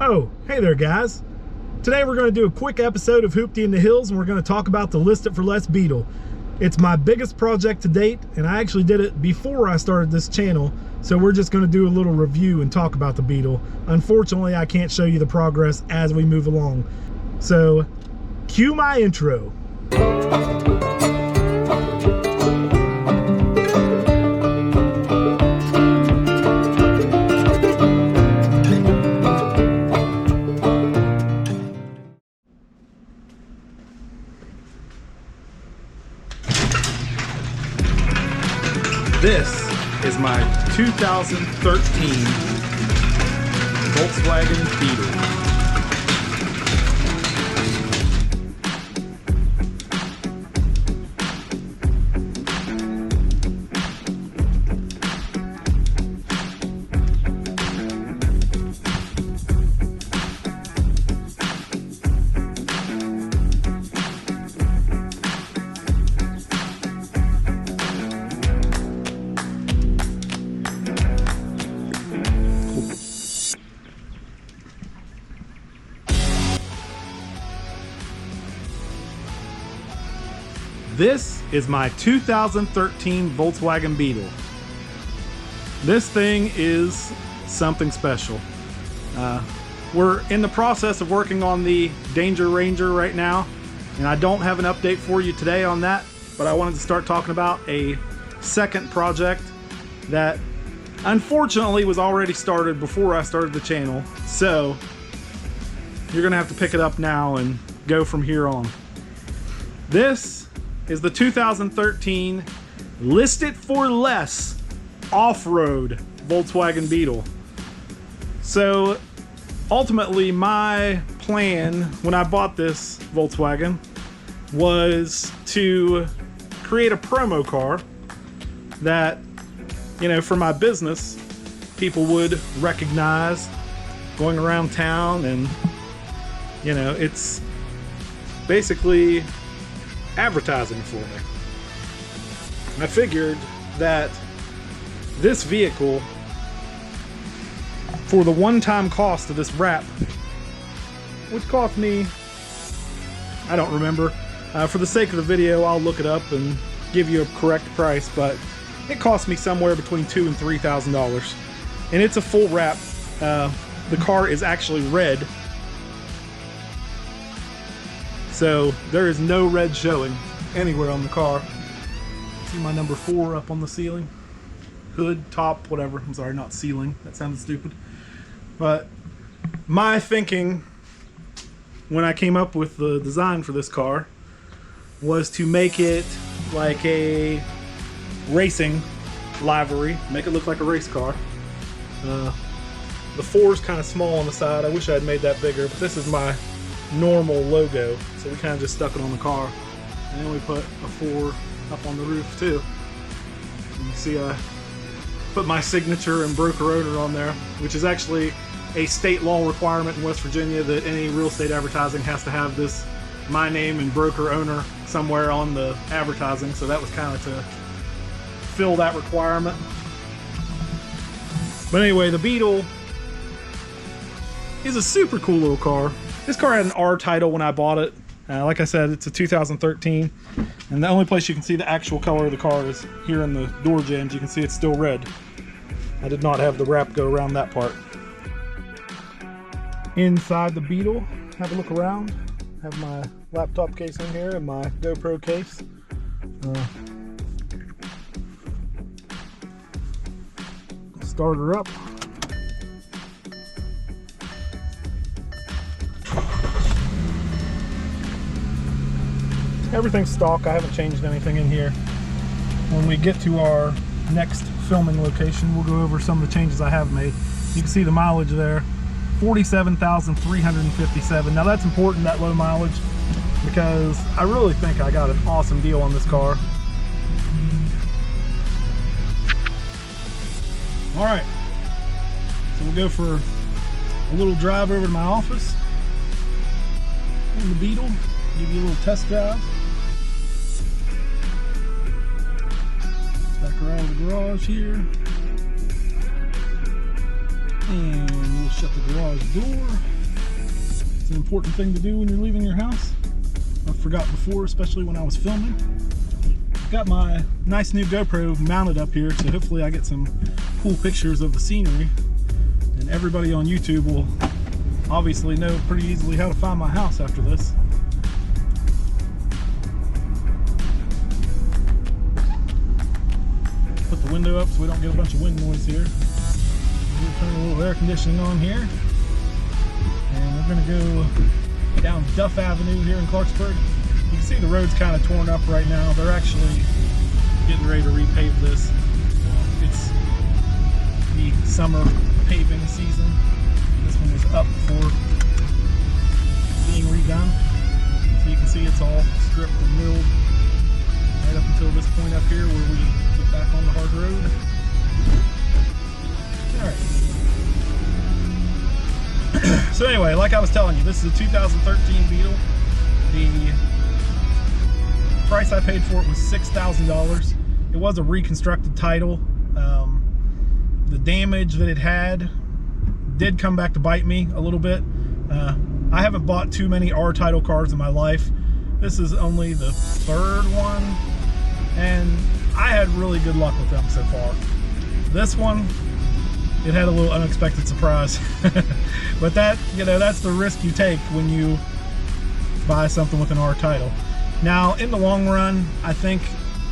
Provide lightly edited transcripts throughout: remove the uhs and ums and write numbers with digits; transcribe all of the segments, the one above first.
Oh, hey there guys. Today we're going to do a quick episode of Hoopty in the Hills, and we're going to talk about the List It for Less Beetle. It's my biggest project to date, and I actually did it before I started this channel, so we're just going to do a little review and talk about the Beetle. Unfortunately, I can't show you the progress as we move along. So, cue my intro. This is my 2013 Volkswagen Beetle. This is my 2013 Volkswagen Beetle. This thing is something special. We're in the process of working on the Danger Ranger right now, and I don't have an update for you today on that, but I wanted to start talking about a second project that unfortunately was already started before I started the channel, so you're gonna have to pick it up now and go from here on. This is the 2013 List It for Less off-road Volkswagen Beetle. So ultimately my plan when I bought this Volkswagen was to create a promo car that, you know, for my business people would recognize going around town, and you know, it's basically advertising for me. I figured that this vehicle, for the one-time cost of this wrap, which cost me, I don't remember, for the sake of the video I'll look it up and give you a correct price, but it cost me somewhere between $2,000 and $3,000, and it's a full wrap. The car is actually red, so there is no red showing anywhere on the car. See my number 4 up on the ceiling? Hood, top, whatever. I'm sorry, not ceiling. That sounded stupid. But my thinking when I came up with the design for this car was to make it like a racing livery. Make it look like a race car. The 4 is kind of small on the side. I wish I had made that bigger, but this is my normal logo, so we kind of just stuck it on the car, and then we put a 4 up on the roof too. And you see I put my signature and broker owner on there, which is actually a state law requirement in West Virginia that any real estate advertising has to have this, my name and broker owner, somewhere on the advertising, so that was kind of to fill that requirement. But anyway, the Beetle is a super cool little car. This car had an R title when I bought it. Like I said, it's a 2013, and the only place you can see the actual color of the car is here in the door jambs. You can see it's still red. I did not have the wrap go around that part. Inside the Beetle, have a look around. Have my laptop case in here and my GoPro case. Start her up. Everything's stock. I haven't changed anything in here. When we get to our next filming location, we'll go over some of the changes I have made. You can see the mileage there, 47,357. Now that's important, that low mileage, because I really think I got an awesome deal on this car. All right, so we'll go for a little drive over to my office in the Beetle, give you a little test drive. Back around the garage here. And we'll Shut the garage door. It's an important thing to do when you're leaving your house. I forgot before, especially when I was filming. Got my nice new GoPro mounted up here, so hopefully I get some cool pictures of the scenery. And everybody on YouTube will obviously know pretty easily how to find my house after this. Put the window up so we don't get a bunch of wind noise here. We'll turn a little air conditioning on here. And we're gonna go down Duff Avenue here in Clarksburg. You can see the road's kind of torn up right now. They're actually getting ready to repave this. It's the summer paving season. This one was up before being redone. So you can see it's all stripped and milled right up until this point up here where we get back on the hard road. Alright. So anyway, like I was telling you, this is a 2013 Beetle. The price I paid for it was $6,000. It was a reconstructed title. The damage that it had did come back to bite me a little bit. I haven't bought too many R title cars in my life. This is only the third one, and I had really good luck with them so far. This one, it had a little unexpected surprise. But that, you know, that's the risk you take when you buy something with an R title. Now, in the long run, I think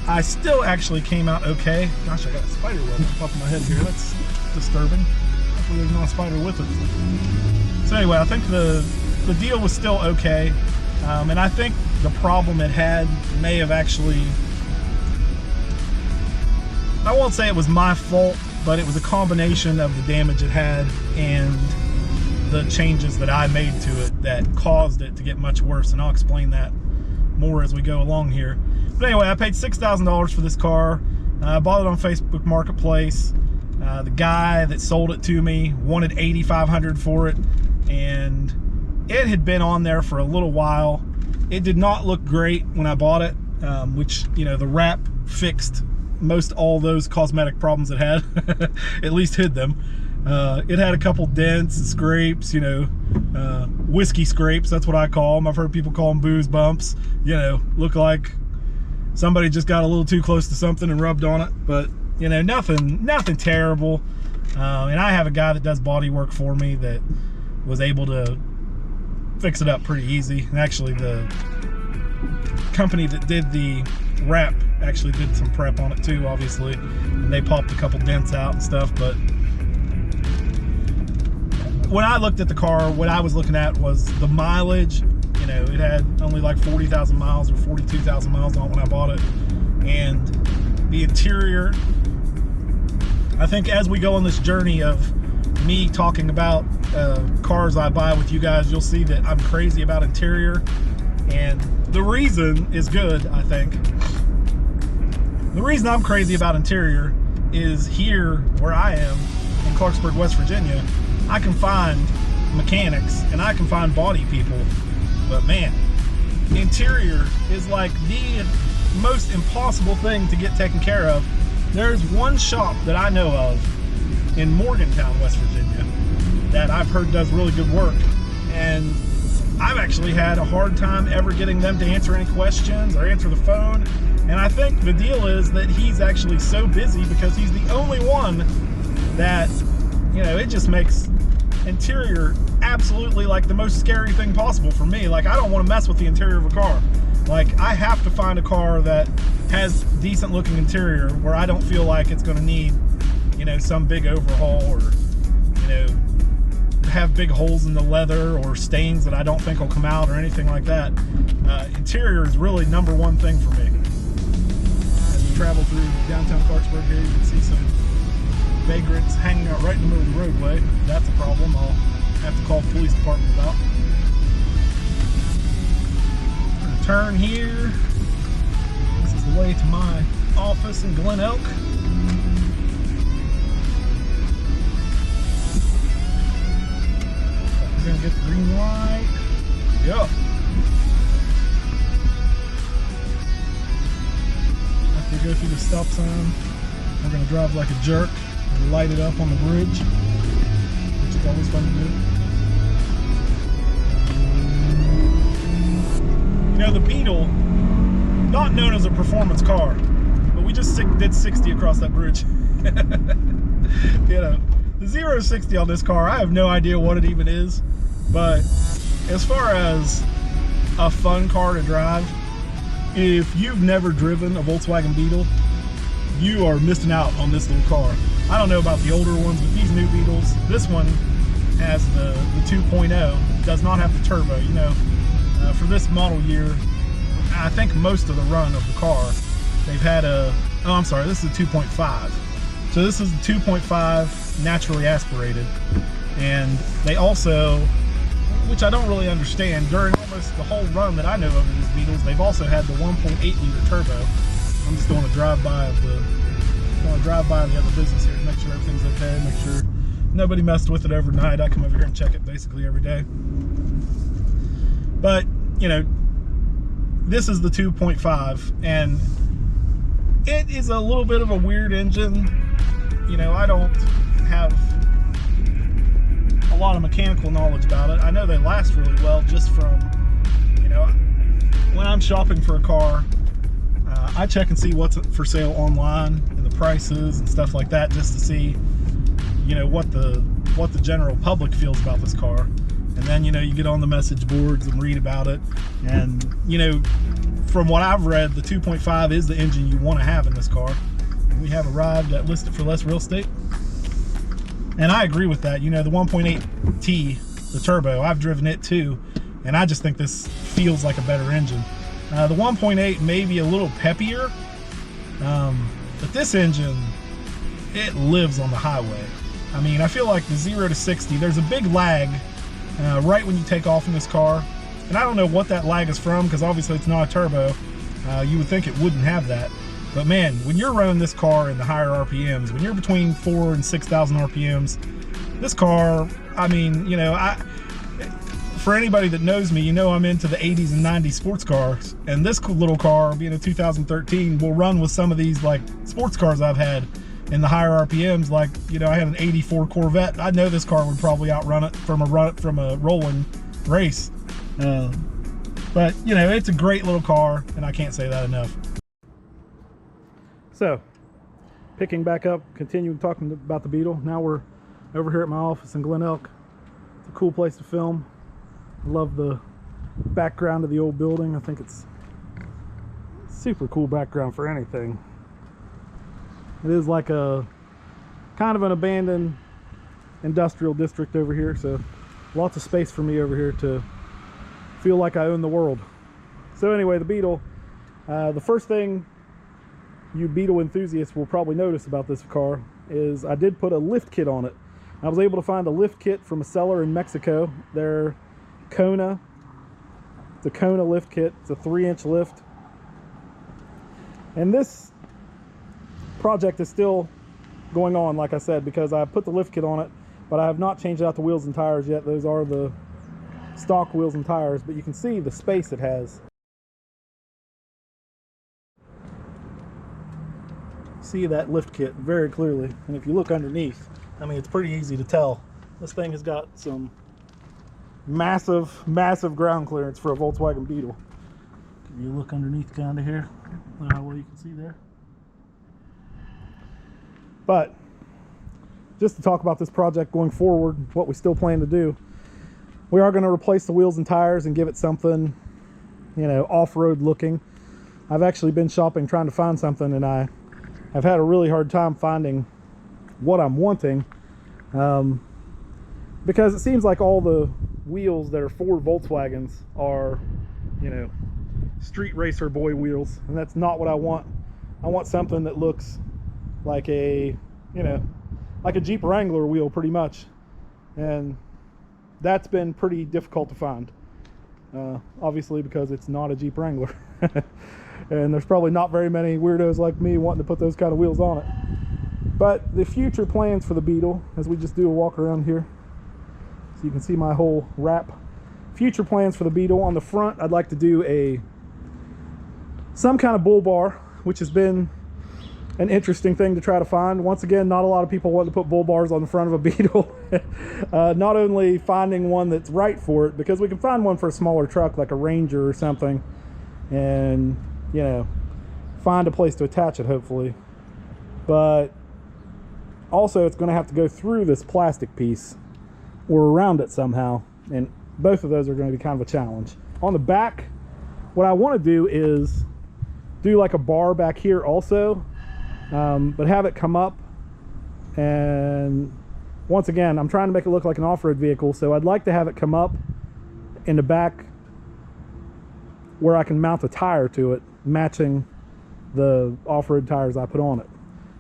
I still actually came out okay. Gosh, I got a spider web on top of my head here. That's disturbing. Hopefully there's not a spider with it. So anyway, I think the deal was still okay. And I think the problem it had may have actually, I won't say it was my fault, but it was a combination of the damage it had and the changes that I made to it that caused it to get much worse. And I'll explain that more as we go along here. But anyway, I paid $6,000 for this car. I bought it on Facebook Marketplace. The guy that sold it to me wanted $8,500 for it, and it had been on there for a little while. It did not look great when I bought it, which, you know, the wrap fixed most all those cosmetic problems it had. At least hid them. It had a couple dents and scrapes, you know, whiskey scrapes, that's what I call them. I've heard people call them booze bumps. You know, look like somebody just got a little too close to something and rubbed on it. But, you know, nothing terrible. And I have a guy that does body work for me that was able to fix it up pretty easy. And actually the company that did the wrap actually did some prep on it too, obviously. And they popped a couple dents out and stuff, but when I looked at the car, what I was looking at was the mileage. You know, it had only like 40,000 miles or 42,000 miles on it when I bought it. And the interior, I think as we go on this journey of me talking about cars I buy with you guys, you'll see that I'm crazy about interior. And the reason is good, I think. The reason I'm crazy about interior is here where I am in Clarksburg, West Virginia, I can find mechanics and I can find body people, but man, the interior is like the most impossible thing to get taken care of. There's one shop that I know of in Morgantown, West Virginia, that I've heard does really good work, and I've actually had a hard time ever getting them to answer any questions or answer the phone. And I think the deal is that he's actually so busy because he's the only one that, you know, it just makes interior absolutely like the most scary thing possible for me. Like, I don't want to mess with the interior of a car. Like, I have to find a car that has decent looking interior where I don't feel like it's going to need, you know, some big overhaul or, you know, have big holes in the leather or stains that I don't think will come out or anything like that. Interior is really #1 thing for me. As we travel through downtown Clarksburg here, you can see some vagrants hanging out right in the middle of the roadway. That's a problem I'll have to call the police department about. I'm gonna turn here. This is the way to my office in Glen Elk. We're gonna get the green light. Yep. After we go through the stop sign, we're gonna drive like a jerk and light it up on the bridge, which is always fun to do. You know, the Beetle, not known as a performance car, but we just did 60 across that bridge. You know, the 0 to 60 on this car, I have no idea what it even is, but as far as a fun car to drive, if you've never driven a Volkswagen Beetle, you are missing out on this little car. I don't know about the older ones, but these new Beetles, this one has the 2.0, does not have the turbo. You know, for this model year, I think most of the run of the car, they've had a, oh, I'm sorry, this is a 2.5. So this is the 2.5 naturally aspirated. And they also, which I don't really understand, during almost the whole run that I know of in these Beetles, they've also had the 1.8 liter turbo. I'm just doing a drive-by of the other business here to make sure everything's okay, make sure nobody messed with it overnight. I come over here and check it basically every day. But, you know, this is the 2.5, and it is a little bit of a weird engine. You know, I don't have a lot of mechanical knowledge about it. I know they last really well just from, you know, when I'm shopping for a car, I check and see what's for sale online and the prices and stuff like that, just to see, you know, what the general public feels about this car. And then, you know, you get on the message boards and read about it. And, you know, from what I've read, the 2.5 is the engine you want to have in this car. We have arrived at List It For Less Real Estate. And I agree with that. You know, the 1.8T, the turbo, I've driven it too, and I just think this feels like a better engine. The 1.8 may be a little peppier, but this engine, it lives on the highway. I mean, I feel like the 0 to 60, there's a big lag right when you take off in this car. And I don't know what that lag is from, because obviously it's not a turbo. You would think it wouldn't have that. But man, when you're running this car in the higher RPMs, when you're between 4,000 and 6,000 RPMs, this car, I mean, you know, for anybody that knows me, you know I'm into the 80s and 90s sports cars, and this little car, being a 2013, will run with some of these like sports cars I've had in the higher RPMs. Like, you know, I had an 84 Corvette. I know this car would probably outrun it from a rolling race. But you know, it's a great little car, and I can't say that enough. So, picking back up, continuing talking about the Beetle. Now we're over here at my office in Glen Elk. It's a cool place to film. I love the background of the old building. I think it's super cool background for anything. It is like a kind of an abandoned industrial district over here, so lots of space for me over here to feel like I own the world. So anyway, the Beetle, the first thing you Beetle enthusiasts will probably notice about this car is I did put a lift kit on it. I was able to find a lift kit from a seller in Mexico. They're Kona. It's a Kona lift kit. It's a 3-inch lift. And this project is still going on, like I said, because I put the lift kit on it, but I have not changed out the wheels and tires yet. Those are the stock wheels and tires, but you can see the space it has. See that lift kit very clearly, and if you look underneath, I mean, it's pretty easy to tell. This thing has got some massive ground clearance for a Volkswagen Beetle. Can you look underneath kind of here? Well, you can see there. But just to talk about this project going forward, what we still plan to do, we are going to replace the wheels and tires and give it something, you know, off-road looking. I've actually been shopping trying to find something, and I've had a really hard time finding what I'm wanting, because it seems like all the wheels that are for Volkswagens are, you know, street racer boy wheels, and that's not what I want. I want something that looks like a, you know, like a Jeep Wrangler wheel pretty much, and that's been pretty difficult to find, obviously because it's not a Jeep Wrangler. And there's probably not very many weirdos like me wanting to put those kind of wheels on it. But the future plans for the Beetle, as we just do a walk around here, so you can see my whole wrap. Future plans for the Beetle: on the front, I'd like to do some kind of bull bar, which has been an interesting thing to try to find. Once again, not a lot of people want to put bull bars on the front of a Beetle. Not only finding one that's right for it, because we can find one for a smaller truck like a Ranger or something, and you know, find a place to attach it hopefully, but also it's going to have to go through this plastic piece or around it somehow, and both of those are going to be kind of a challenge. On the back, what I want to do is do like a bar back here also, but have it come up, and once again I'm trying to make it look like an off-road vehicle, so I'd like to have it come up in the back where I can mount a tire to it matching the off-road tires I put on it.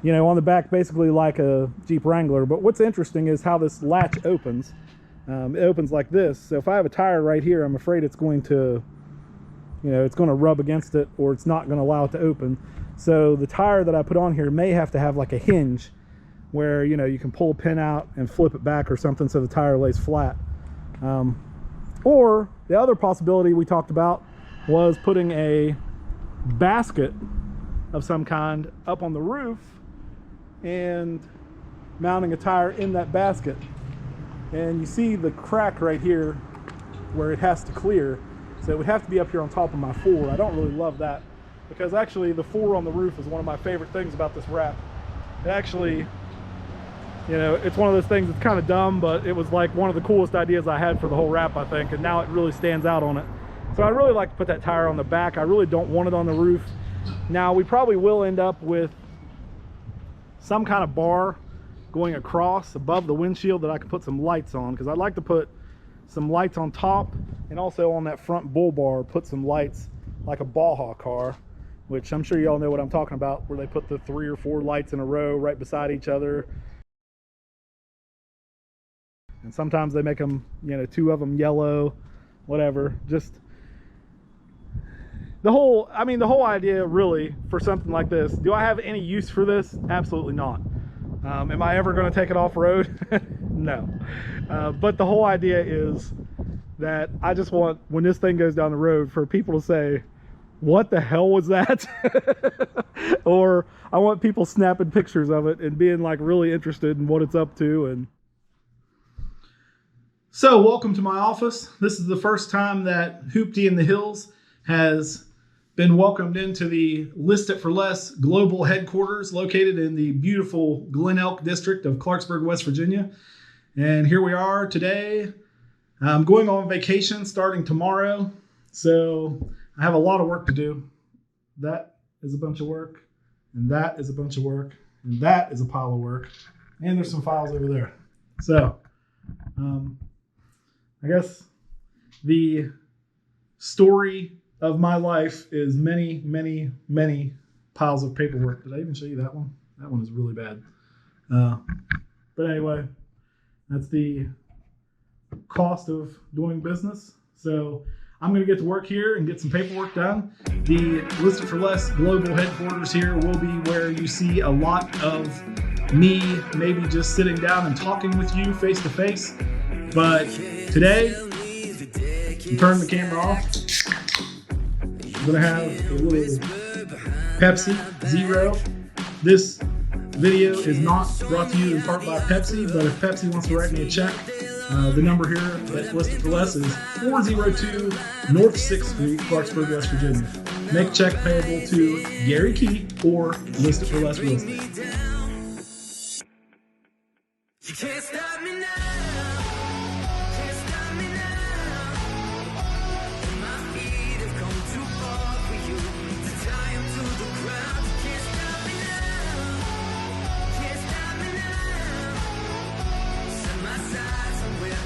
You know, on the back basically like a Jeep Wrangler, but what's interesting is how this latch opens. It opens like this, so if I have a tire right here, I'm afraid it's going to, you know, it's going to rub against it, or it's not going to allow it to open. So the tire that I put on here may have to have like a hinge where, you know, you can pull a pin out and flip it back or something so the tire lays flat. Or the other possibility we talked about was putting a basket of some kind up on the roof and mounting a tire in that basket. And you see the crack right here where it has to clear, so it would have to be up here on top of my 4. I don't really love that, because actually the 4 on the roof is one of my favorite things about this wrap. It actually, you know, it's one of those things that's kind of dumb, but it was like one of the coolest ideas I had for the whole wrap, I think, and now it really stands out on it. So I really like to put that tire on the back. I really don't want it on the roof. Now we probably will end up with some kind of bar going across above the windshield that I can put some lights on, because I'd like to put some lights on top, and also on that front bull bar put some lights like a Baja car, which I'm sure you all know what I'm talking about, where they put the 3 or 4 lights in a row right beside each other, and sometimes they make them, you know, 2 of them yellow, whatever. Just the whole, I mean, the whole idea really for something like this, do I have any use for this? Absolutely not. Am I ever going to take it off-road? No. But the whole idea is that I just want, when this thing goes down the road, for people to say, what the hell was that? Or I want people snapping pictures of it and being like really interested in what it's up to. And so welcome to my office. This is the first time that Hoopty in the Hills has been welcomed into the List It for Less global headquarters located in the beautiful Glen Elk district of Clarksburg, West Virginia. And here we are today. I'm going on vacation starting tomorrow, so I have a lot of work to do. That is a bunch of work, and that is a bunch of work, and that is a pile of work, and there's some files over there. So I guess the story of my life is many, many, many piles of paperwork. Did I even show you that one? That one is really bad. But anyway, that's the cost of doing business. So I'm going to get to work here and get some paperwork done. The List It for Less global headquarters here will be where you see a lot of me maybe just sitting down and talking with you face to face. But today, I'm turning the camera off. I'm going to have a little Pepsi Zero. This video is not brought to you in part by Pepsi, but if Pepsi wants to write me a check, the number here at List It for Less is 402 North 6th Street, Clarksburg, West Virginia. Make check payable to Gary Key or List It for Less Real Estate.